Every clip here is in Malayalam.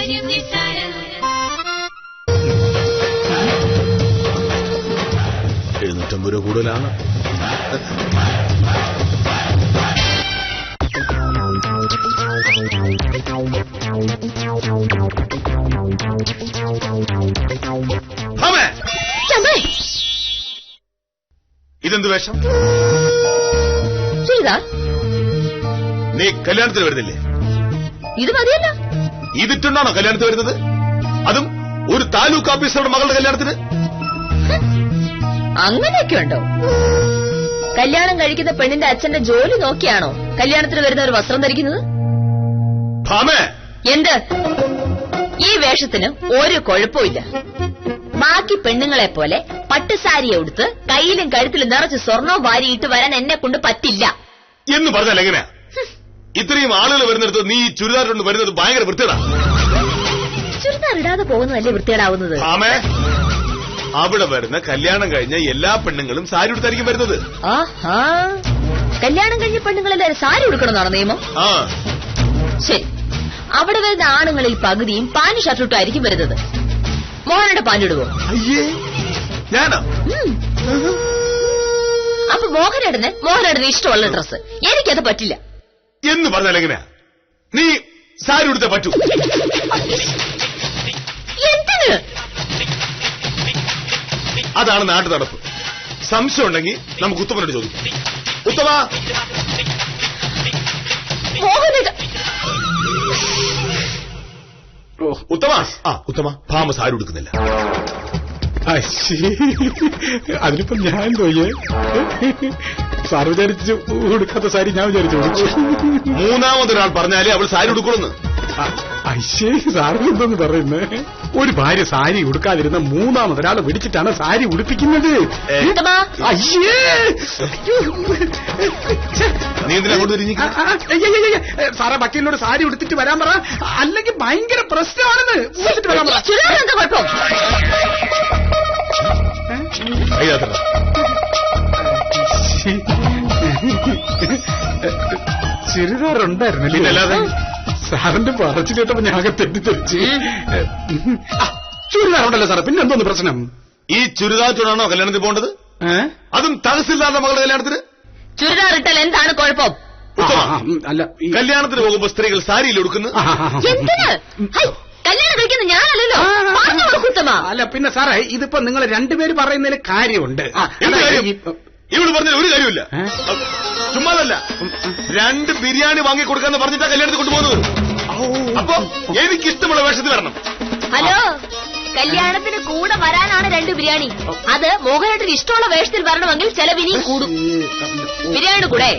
$750 കൂടുതലാണ്. ഇതെന്ത് വേഷം? നീ കല്യാണത്തിന് വരുന്നില്ലേ? ഇത് മതിയല്ല. ഇതിട്ടുണ്ടാണോ കല്യാണത്തിന് വരുന്നത്? അതും ഒരു താലൂക്ക് ഓഫീസറുടെ മകളുടെ കല്യാണത്തിന്? അങ്ങനെയൊക്കെ ഉണ്ടോ? കല്യാണം കഴിക്കുന്ന പെണ്ണിന്റെ അച്ഛന്റെ ജോലി നോക്കിയാണോ കല്യാണത്തിന് വരുന്ന ഒരു വസ്ത്രം ധരിക്കുന്നത്? എന്ത്? ഈ വേഷത്തിന് ഒരു കുഴപ്പമില്ല. ബാക്കി പെണ്ണുങ്ങളെ പോലെ പട്ടുസാരിയെ ഉടുത്ത് കയ്യിലും കഴുത്തിലും നിറച്ച് സ്വർണവും വാരിയിട്ട് വരാൻ എന്നെ കൊണ്ട് പറ്റില്ല എന്ന് പറഞ്ഞാൽ എങ്ങനെയാ? ഇത്രയും ആളുകൾ വരുന്നിടത്ത് നീ ചുരിദാർ കൊണ്ട് വരുന്നത് ഭയങ്കര വൃത്തികേടാ. ചുരിദാർ ഇടാതെ പോകുന്നതല്ലേ വൃത്തികേടാവുന്നത്? അവിടെ വരുന്ന കല്യാണം കഴിഞ്ഞ എല്ലാ പെണ്ണുങ്ങളും സാരി ഉടുത്തായിരിക്കും വരുന്നത്. ആഹാ, കല്യാണം കഴിഞ്ഞ പെണ്ണുങ്ങളെല്ലാരും സാരി ഉടുക്കണമെന്നാണോ നിയമം? ശരി, അവിടെ വരുന്ന ആണുങ്ങളിൽ പകുതിയും പാന്റ് ഷർട്ടിട്ടായിരിക്കും വരുന്നത്. മോഹനയുടെ പാന്റ് ഇടുവോ? ഞാനാ? അപ്പൊ മോഹനേടന് ഇഷ്ടമുള്ള ഡ്രസ്. എനിക്കത് പറ്റില്ല എന്ന് പറഞ്ഞാൽ എങ്ങനെയാ? നീ സാരി ഉടുത്ത പറ്റൂ. എന്തിന്? അതാണ് നാട്ടു നടപ്പ്. സംശയം ഉണ്ടെങ്കിൽ നമുക്ക് ഉത്തമനോട് ചോദിക്കാം. ഉത്തമ, ഉത്തമ ഭാമ സാരി ഉടുക്കുന്നില്ല. അതിനിപ്പം ഞാൻ തോയ്യേ സാർ വിചാരിച്ചു ഉടുക്കാത്ത സാരി ഞാൻ വിചാരിച്ചു. മൂന്നാമതൊരാൾ പറഞ്ഞാലേ അവൾ സാരി ഉടുക്കുള്ളൂ. അയ്യേ, സാറിന് എന്തോന്ന് പറയുന്നേ? ഒരു ഭാര്യ സാരി ഉടുക്കാതിരുന്ന മൂന്നാമതൊരാളെ പിടിച്ചിട്ടാണ് സാരി ഉടുപ്പിക്കുന്നത്. അയ്യേ, സാറെ വക്കീലിനോട് സാരി ഉടുത്തിട്ട് വരാൻ പറ, അല്ലെങ്കിൽ ഭയങ്കര പ്രശ്നമാണെന്ന്. വരാൻ പറ. ചുരിദാറുണ്ടായിരുന്നില്ല. അല്ലാതെ സാറിന്റെ പറച്ചു കേട്ടപ്പോ ഞാൻ തെറ്റിദ്ധരിച്ചു. ചുരിദാറുണ്ടല്ലോ സാറേ, പിന്നെ എന്തോന്ന് പ്രശ്നം? ഈ ചുരിദാർ ചൂടാണോ കല്യാണത്തിന് പോകേണ്ടത്? അതും തഹസിൽദാരുടെ മകളുടെ കല്യാണത്തിന്? ചുരിദാർ ഇട്ടാൽ എന്താണ് കുഴപ്പം? അല്ല, കല്യാണത്തിന് പോകുമ്പോ സ്ത്രീകൾ സാരിയിൽ ഉടുക്കുന്നു. കല്യാണം കഴിക്കുന്നത് ഞാനല്ലോ. അല്ല പിന്നെ സാറേ, ഇതിപ്പോ നിങ്ങൾ രണ്ടുപേര് പറയുന്നതിൽ കാര്യമുണ്ട്. ഇവള് പറഞ്ഞാൽ ഒരു കാര്യമില്ല. ചുമ്മാതല്ല, 2 ബിരിയാണി വാങ്ങി കൊടുക്കാന്ന് പറഞ്ഞിട്ടാ കല്യാണത്തിൽ കൊണ്ടുപോകുന്നത്. അപ്പൊ എനിക്കിഷ്ടമുള്ള വേഷത്തിൽ വരണം. ഹലോ, കല്യാണത്തിന് കൂടെ വരാനാണ് 2 ബിരിയാണി. അത് മോഹനേട്ടന് ഇഷ്ടമുള്ള വേഷത്തിൽ വരണമെങ്കിൽ ചെലവിനി കൂടും. ബിരിയാണിയുടെ കൂടെ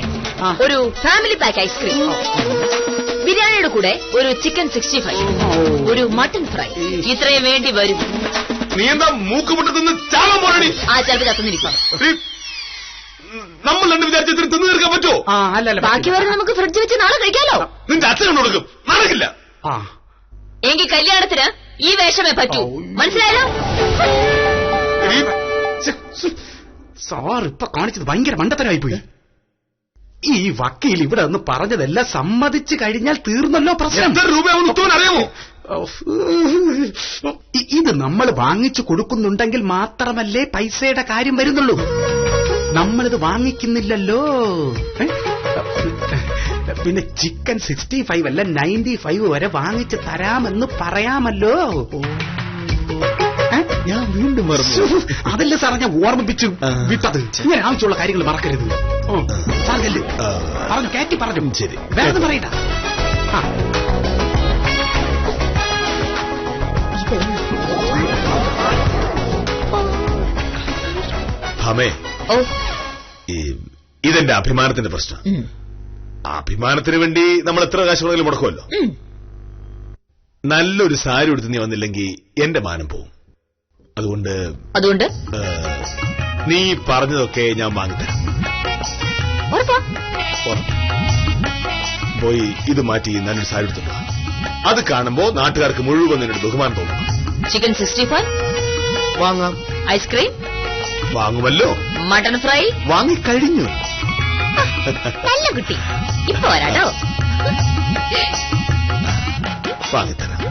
ഒരു ഫാമിലി പാക്ക് ഐസ്ക്രീം, ബിരിയാണിയുടെ കൂടെ ഒരു ചിക്കൻ 65, ഒരു മട്ടൺ ഫ്രൈ, ഇത്രയും വേണ്ടി വരും. നീ എന്താ മൂക്കുമുട്ട് തിന്ന് ചാവാൻ പോരണി? ആ ചിലപ്പോൾ ചത്തുന്നിരിക്കണം. നമ്മൾ 2 വിചാരിച്ചതിന് തിന്നു തീർക്കാൻ പറ്റുമോ? ബാക്കി വരെ നമുക്ക് ഫ്രിഡ്ജ് വെച്ച് നാളെ കഴിക്കാലോ. നിന്റെ അച്ഛൻ കണ്ടു കൊടുക്കും, നടക്കില്ല. എങ്കിൽ കല്യാണത്തിന് ഈ വേഷമേ പറ്റൂ, മനസ്സിലായല്ലോ? സാർ ഇപ്പൊ കാണിച്ചത് ഭയങ്കര മണ്ടത്തരമായിപ്പോയി. ഈ വക്കീൽ ഇവിടെ ഒന്ന് പറഞ്ഞതെല്ലാം സമ്മതിച്ചു കഴിഞ്ഞാൽ തീർന്നല്ലോ പ്രശ്നം. എത്ര രൂപയാവുന്നു അറിയാമോ? ഇത് നമ്മൾ വാങ്ങിച്ചു കൊടുക്കുന്നുണ്ടെങ്കിൽ മാത്രമല്ലേ പൈസയുടെ കാര്യം വരുന്നുള്ളൂ. നമ്മളിത് വാങ്ങിക്കുന്നില്ലല്ലോ. പിന്നെ ചിക്കൻ 65 അല്ല 95 വരെ വാങ്ങിച്ച് തരാമെന്ന് പറയാമല്ലോ. ഞാൻ വീണ്ടും അതല്ലേ സാറേ ഞാൻ ഓർമ്മിപ്പിച്ചു വിട്ടത്. ഇങ്ങനെ ആവശ്യമുള്ള കാര്യങ്ങൾ മറക്കരുത്. സാറല്ലേ പറഞ്ഞു, കയറ്റി പറഞ്ഞു. ശരി, വേറെ പറയണ്ട. ഇതെന്റെ അഭിമാനത്തിന്റെ പ്രശ്നം. അഭിമാനത്തിന് വേണ്ടി നമ്മൾ എത്ര കാശ് വേണമെങ്കിലും മുടക്കുമല്ലോ. നല്ലൊരു സാരി എടുത്ത് നീ വന്നില്ലെങ്കിൽ എന്റെ മാനം പോവും. അതുകൊണ്ട് നീ പറഞ്ഞതൊക്കെ ഞാൻ വാങ്ങിത്തരാം. പോയി ഇത് മാറ്റി നല്ലൊരു സാരി എടുത്തു. അത് കാണുമ്പോ നാട്ടുകാർക്ക് മുഴുവൻ നിന്നൊരു ബഹുമാനം തോന്നും. ചിക്കൻ 65 വാങ്ങാം. ഐസ്ക്രീം വാങ്ങുമല്ലോ. മട്ടൺ ഫ്രൈ വാങ്ങിക്കഴിഞ്ഞു. നല്ല കുട്ടി, ഇപ്പൊ വരാട്ടോ. വാങ്ങിത്തരാം.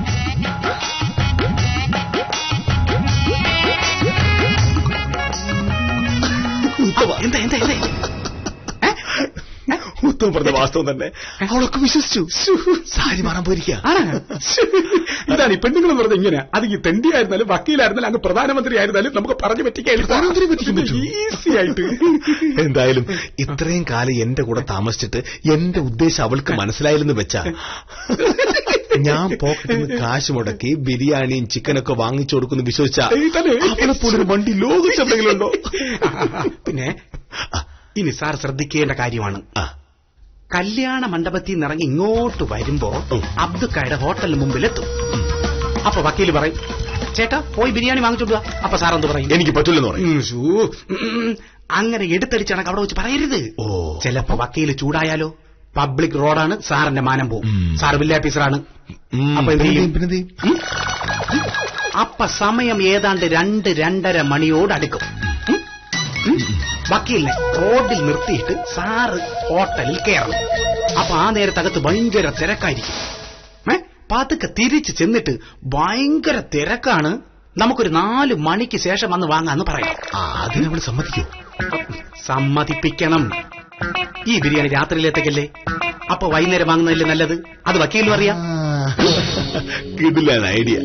എന്താ എന്താ എന്താ ഉത്തമം പറഞ്ഞ വാസ്തവം തന്നെ. അവളൊക്കെ വിശ്വസിച്ചു. സാരി മാറാൻ പോയിരിക്കുക. ഇതാണ് ഈ പെണ്ണുങ്ങളും പറഞ്ഞത് ഇങ്ങനെ. അത് ഈ തെണ്ടിയായിരുന്നാലും വക്കീലായിരുന്നാലും അങ്ങ് പ്രധാനമന്ത്രി ആയിരുന്നാലും നമുക്ക് പറഞ്ഞു പറ്റിക്കാൻ ഈസി ആയിട്ട്. എന്തായാലും ഇത്രയും കാലം എന്റെ കൂടെ താമസിച്ചിട്ട് എന്റെ ഉദ്ദേശം അവൾക്ക് മനസ്സിലായില്ലെന്ന് വെച്ചാ ഞാൻ പോക്കറ്റിൽ നിന്ന് കാശ് മുടക്കി ബിരിയാണിയും ചിക്കനൊക്കെ വാങ്ങിച്ചു കൊടുക്കുന്നു വിശ്വസിച്ചാ അവളെപ്പോലൊരു വണ്ടി ലോകിച്ചെന്തെങ്കിലുണ്ടോ? പിന്നെ ഇനി സാർ ശ്രദ്ധിക്കേണ്ട കാര്യമാണ്. കല്യാണ മണ്ഡപത്തിൽ നിന്ന് ഇറങ്ങി ഇങ്ങോട്ട് വരുമ്പോ അബ്ദുക്കയുടെ ഹോട്ടലിന് മുമ്പിലെത്തും. അപ്പൊ വക്കീല് പറയും, ചേട്ടാ പോയി ബിരിയാണി വാങ്ങിച്ചോടുക. അപ്പൊ സാർ എന്ത് പറയും? എനിക്ക് പറ്റില്ലെന്ന് പറയും. അങ്ങനെ എടുത്തടിച്ചാണ് അവിടെ വെച്ച് പറയരുത്. ചിലപ്പോ വക്കീല് ചൂടായാലോ? പബ്ലിക് റോഡാണ്, സാറിന്റെ മാനം പോവും. സാർ വില്ലേജ് ഓഫീസറാണ്. അപ്പൊ എന്ത് ചെയ്യും? അപ്പൊ സമയം ഏതാണ്ട് 2-2:30 മണിയോട് അടുക്കും. വക്കീലിനെ റോഡിൽ നിർത്തിയിട്ട് സാറ് ഹോട്ടലിൽ കയറണം. അപ്പൊ ആ നേരത്തകത്ത് ഭയങ്കര തിരക്കായിരിക്കും. പതുക്കെ തിരിച്ച് ചെന്നിട്ട് ഭയങ്കര തിരക്കാണ്, നമുക്കൊരു 4 മണിക്ക് ശേഷം വന്ന് വാങ്ങാന്ന് പറയാം. അതിന് നമ്മൾ സമ്മതിക്കൂ? സമ്മതിപ്പിക്കണം. ഈ ബിരിയാണി രാത്രിയിലേത്തേക്കല്ലേ, അപ്പൊ വൈകുന്നേരം വാങ്ങുന്നതല്ലേ നല്ലത്. അത് വക്കീലും അറിയാം. കിടില ഐഡിയ.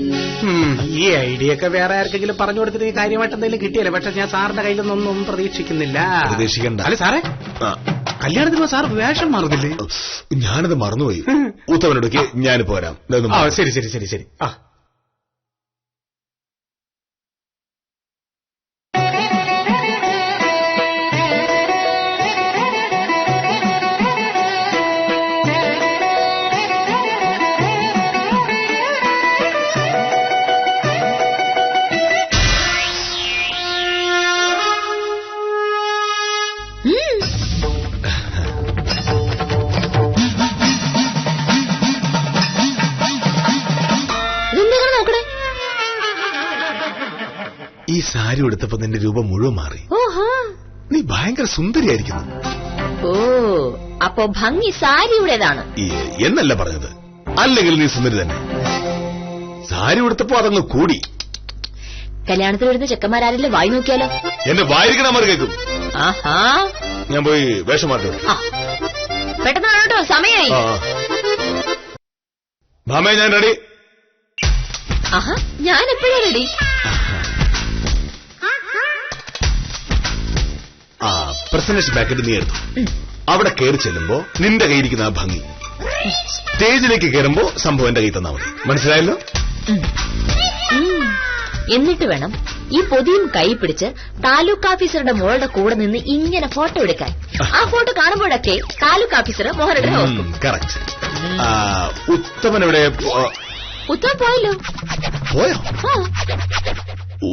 ഈ ഐഡിയ ഒക്കെ വേറെ ആർക്കെങ്കിലും പറഞ്ഞു കൊടുത്തിട്ട് കാര്യമായിട്ട് എന്തെങ്കിലും കിട്ടിയല്ലേ. പക്ഷെ ഞാൻ സാറിന്റെ കയ്യിൽ നിന്നൊന്നും പ്രതീക്ഷിക്കുന്നില്ല. പ്രതീക്ഷിക്കണ്ട. അല്ല സാറേ, കല്യാണത്തിന് സാർ വേഷം മാറുന്നില്ലേ? ഞാനത് മറന്നുപോയി. ഉത്തമനോടൊക്കെ ഞാൻ പോരാം. ശരി ശരി ശരി ശരി. ഈ സാരി എടുത്തപ്പോ നിന്റെ രൂപം മുഴുവൻ മാറി. നീ ഭയങ്കര സുന്ദരിയായിരിക്കുന്നു. ഓ, അപ്പോ ഭംഗി സാരിയുടേതാണ് എന്നല്ല പറഞ്ഞത്. അല്ലെങ്കിൽ നീ സുന്ദരി തന്നെ. സാരി എടുത്തപ്പോ അതങ്ങ് കൂടി. കല്യാണത്തിൽ വരുന്ന ചെക്കന്മാരാരെങ്കിലും വായി നോക്കിയാലോ? എന്നെ വായിരിക്കണമാർ കേൾക്കും. ഞാൻ പോയി വേഷം മാറ്റും. പെട്ടെന്ന് കേട്ടോ, സമയായി. ഭാമേ, ഞാൻ റെഡി. ഞാൻ എപ്പോഴാ റെഡി? പ്രസന്റേഷൻ പാക്കറ്റ് നീ എടുത്തു. അവിടെ കയറി ചെല്ലുമ്പോ നിന്റെ കയ്യിരിക്കുന്ന ആ ഭംഗി, സ്റ്റേജിലേക്ക് കയറുമ്പോ സംഭവം എന്റെ കൈ തന്നാ മതി. മനസ്സിലായല്ലോ? എന്നിട്ട് വേണം ഈ പൊതിയും കൈ പിടിച്ച് താലൂക്ക് ഓഫീസറുടെ മോളുടെ കൂടെ നിന്ന് ഇങ്ങനെ ഫോട്ടോ എടുക്കാൻ. ആ ഫോട്ടോ കാണുമ്പോഴൊക്കെ താലൂക്ക് ഓഫീസർ മോഹനയുടെ കറക്റ്റ്. ഉത്തമൻ എവിടെ? ഉത്തമൻ പോയല്ലോ. പോയോ?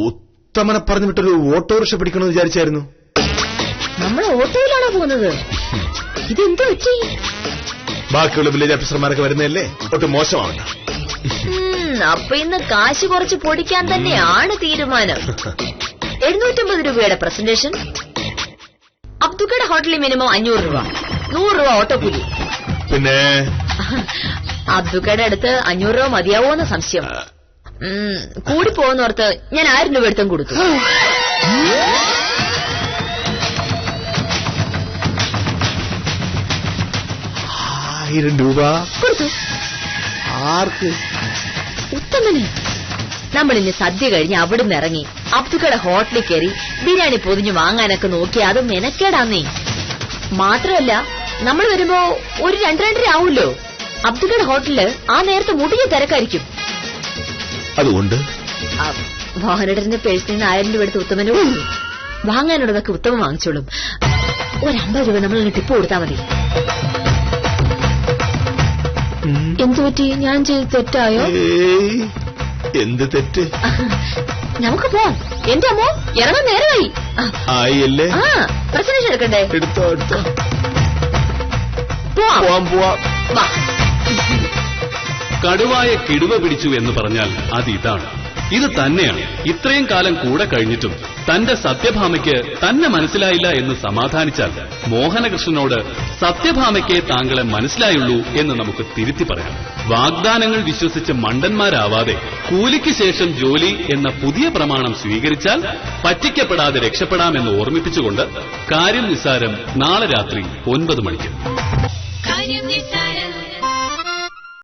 ഉത്തമനെ പറഞ്ഞു വിട്ടൊരു ഓട്ടോറിക്ഷ പിടിക്കണമെന്ന് വിചാരിച്ചായിരുന്നു. നമ്മൾ ഓട്ടോയിലാണോ പോകുന്നത്? ഇതെന്ത് പറ്റി? ബാക്കിയുള്ള വില്ലേജ് ഓഫീസർമാരൊക്കെ വരുന്നതല്ലേ, ഒട്ടും മോശമാവണ്ട. അപ്പൊ ഇന്ന് കാശ് കുറച്ച് പൊടിക്കാൻ തന്നെയാണ് തീരുമാനം. 750 രൂപയുടെ പ്രസന്റേഷൻ, അബ്ദുക്കയുടെ ഹോട്ടലിൽ മിനിമം 500 രൂപ, 100 രൂപ ഓട്ടോ കൂലി. പിന്നെ അബ്ദുക്കയുടെ അടുത്ത് 500 രൂപ മതിയാവോന്ന് സംശയം. കൂടി പോകുന്നോർത്ത് ഞാൻ 1000 രൂപ എടുത്തും കൊടുത്തു. 1000 രൂപ കൊടുത്തു. ആർക്ക്? ഉത്തമന്. നമ്മളിന്ന് സദ്യ കഴിഞ്ഞ് അവിടുന്ന് ഇറങ്ങി അബ്ദുക്കയുടെ ഹോട്ടലിൽ കയറി ബിരിയാണി പൊതിഞ്ഞു വാങ്ങാനൊക്കെ നോക്കി അത് മെനക്കേടാന്നേ. മാത്രമല്ല നമ്മൾ വരുമ്പോ ഒരു 2-2:30 ആവൂല്ലോ. അബ്ദുക്കയുടെ ഹോട്ടലില് ആ നേരത്തെ മുടിഞ്ഞ തിരക്കായിരിക്കും. അതുകൊണ്ട് മോഹനേട്ടന്റെ പേഴ്സിൽ നിന്ന് 1000 രൂപ എടുത്ത് ഉത്തമന് കൊടുത്തു. വാങ്ങാനുള്ളതൊക്കെ ഉത്തമം വാങ്ങിച്ചോളും. ഒരു 50 രൂപ നമ്മൾ ടിപ്പ് കൊടുത്താൽ മതി. എന്തു പറ്റി? ഞാൻ ചെയ്ത് തെറ്റായോ? എന്ത് തെറ്റ്? നമുക്ക് പോവാം. എന്റെ അമ്മോ, ഇറങ്ങാൻ നേരമായി. ആയില്ലേ? പ്രസന്റേഷൻ എടുക്കണ്ടേ? എടുത്തോ എടുത്തോ. പോവാം. കടുവായ കിടുവ പിടിച്ചു എന്ന് പറഞ്ഞാൽ അത് ഇതാണ്. ഇത് തന്നെയാണ്. ഇത്രയും കാലം കൂടെ കഴിഞ്ഞിട്ടും തന്റെ സത്യഭാമയ്ക്ക് തന്നെ മനസ്സിലായില്ല എന്ന് സമാധാനിച്ചാൽ മോഹനകൃഷ്ണനോട് സത്യഭാമയ്ക്ക് താങ്കളെ മനസ്സിലായുള്ളൂ എന്ന് നമുക്ക് തിരുത്തി പറയാം. വാഗ്ദാനങ്ങൾ വിശ്വസിച്ച് മണ്ടന്മാരാവാതെ കൂലിക്ക് ശേഷം ജോലി എന്ന പുതിയ പ്രമാണം സ്വീകരിച്ചാൽ പറ്റിക്കപ്പെടാതെ രക്ഷപ്പെടാമെന്ന് ഓർമ്മിപ്പിച്ചുകൊണ്ട് കാര്യം നിസ്സാരം നാളെ രാത്രി 9 മണിക്ക്.